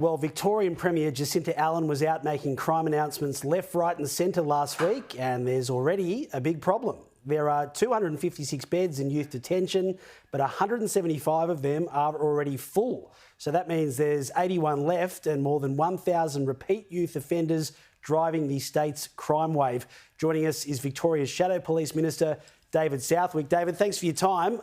Well, Victorian Premier Jacinta Allen was out making crime announcements left, right and centre last week, and there's already a big problem. There are 256 beds in youth detention, but 175 of them are already full. So that means there's 81 left and more than 1,000 repeat youth offenders driving the state's crime wave. Joining us is Victoria's Shadow Police Minister David Southwick. David, thanks for your time.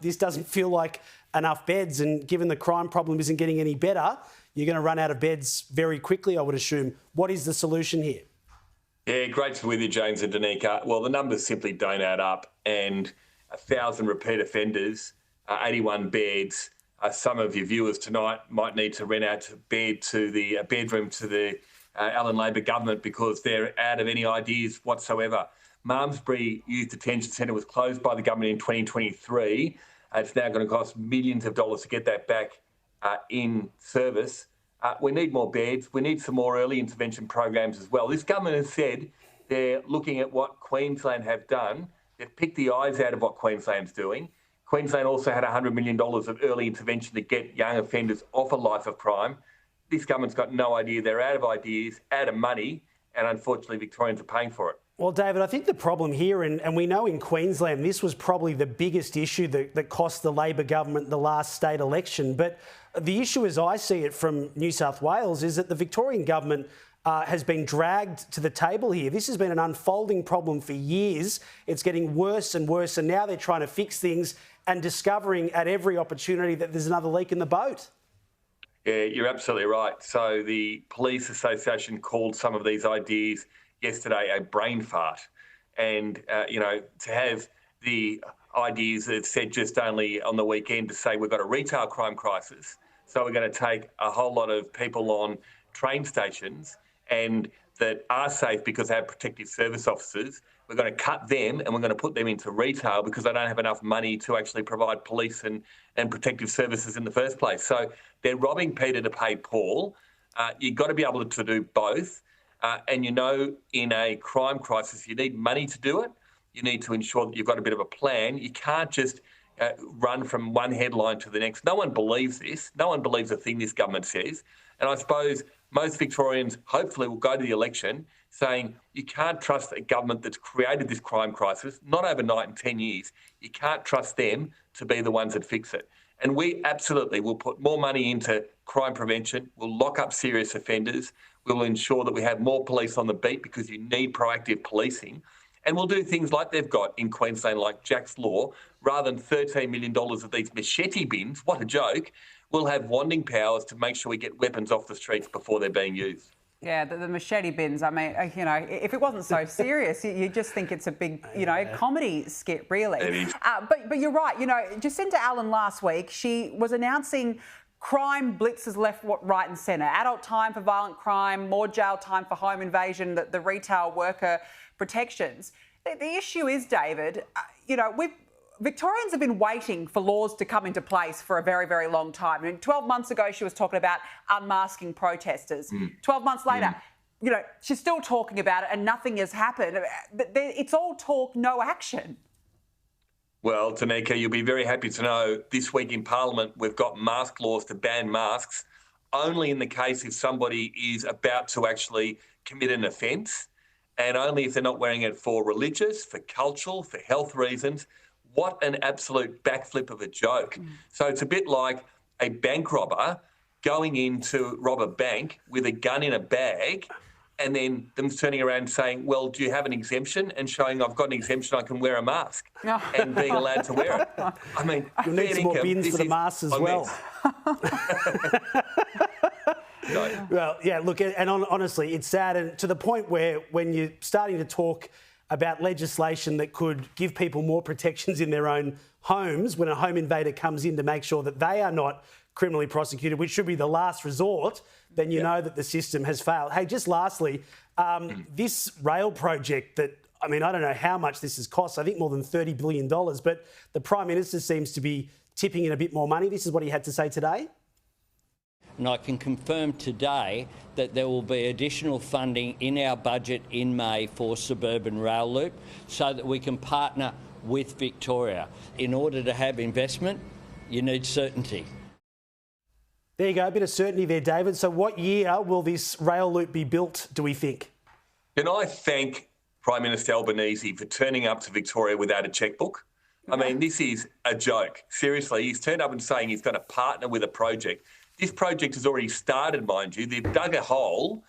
This doesn't feel like enough beds, and given the crime problem isn't getting any better, you're going to run out of beds very quickly, I would assume. What is the solution here? Yeah, great to be with you, James and Danica. Well, the numbers simply don't add up, and 1,000 repeat offenders, 81 beds. Some of your viewers tonight might need to rent out a bedroom to the Allen Labor government because they're out of any ideas whatsoever. Malmesbury Youth Detention Centre was closed by the government in 2023. It's now going to cost millions of dollars to get that back in service. We need more beds. We need some more early intervention programs as well. This government has said they're looking at what Queensland have done. They've picked the eyes out of what Queensland's doing. Queensland also had $100 million of early intervention to get young offenders off a life of crime. This government's got no idea. They're out of ideas, out of money, and unfortunately Victorians are paying for it. Well, David, I think the problem here, and we know in Queensland this was probably the biggest issue that cost the Labor government the last state election, but the issue as I see it from New South Wales is that the Victorian government has been dragged to the table here. This has been an unfolding problem for years. It's getting worse and worse, and now they're trying to fix things and discovering at every opportunity that there's another leak in the boat. Yeah, you're absolutely right. So the Police Association called some of these ideas yesterday a brain fart. And, to have the ideas that said just only on the weekend to say we've got a retail crime crisis, so we're going to take a whole lot of people on train stations and that are safe because they have protective service officers. We're going to cut them and we're going to put them into retail because they don't have enough money to actually provide police and protective services in the first place. So they're robbing Peter to pay Paul. You've got to be able to do both. And in a crime crisis, you need money to do it. You need to ensure that you've got a bit of a plan. You can't just run from one headline to the next. No one believes this. No one believes a thing this government says. And I suppose most Victorians hopefully will go to the election saying you can't trust a government that's created this crime crisis, not overnight in 10 years. You can't trust them to be the ones that fix it. And we absolutely will put more money into crime prevention. We'll lock up serious offenders. We'll ensure that we have more police on the beat because you need proactive policing. And we'll do things like they've got in Queensland, like Jack's Law. Rather than $13 million of these machete bins, what a joke, we'll have wanding powers to make sure we get weapons off the streets before they're being used. Yeah, the machete bins, I mean, if it wasn't so serious, you just think it's a big, comedy skit, really. It is. But you're right, Jacinta Allen last week, she was announcing crime blitzes left, right and centre. Adult time for violent crime, more jail time for home invasion, the retail worker protections. The issue is, David, Victorians have been waiting for laws to come into place for a very, very long time. I mean, 12 months ago, she was talking about unmasking protesters. 12 months later, she's still talking about it and nothing has happened. But it's all talk, no action. Well, Danica, you'll be very happy to know this week in Parliament, we've got mask laws to ban masks only in the case if somebody is about to actually commit an offence and only if they're not wearing it for religious, for cultural, for health reasons. What an absolute backflip of a joke. So it's a bit like a bank robber going in to rob a bank with a gun in a bag and then them turning around and saying, well, do you have an exemption? And showing I've got an exemption, I can wear a mask and being allowed to wear it. I mean, you'll need some more bins for the masks as well. Well, yeah, look, and honestly, it's sad, and to the point where when you're starting to talk about legislation that could give people more protections in their own homes when a home invader comes in to make sure that they are not criminally prosecuted, which should be the last resort, then you know that the system has failed. Hey, just lastly, this rail project that, I mean, I don't know how much this has cost, I think more than $30 billion, but the Prime Minister seems to be tipping in a bit more money. This is what he had to say today. And I can confirm today that there will be additional funding in our budget in May for Suburban Rail Loop so that we can partner with Victoria. In order to have investment, you need certainty. There you go, a bit of certainty there, David. So what year will this rail loop be built, do we think? Can I thank Prime Minister Albanese for turning up to Victoria without a checkbook? I mean, this is a joke. Seriously, he's turned up and saying he's going to partner with a project. This project has already started, mind you. They've dug a hole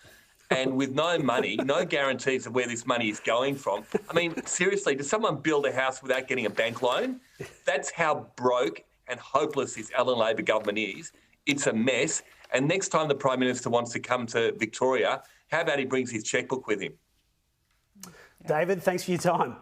and with no money, no guarantees of where this money is going from. I mean, seriously, does someone build a house without getting a bank loan? That's how broke and hopeless this Allan Labor government is. It's a mess. And next time the Prime Minister wants to come to Victoria, how about he brings his checkbook with him? David, thanks for your time.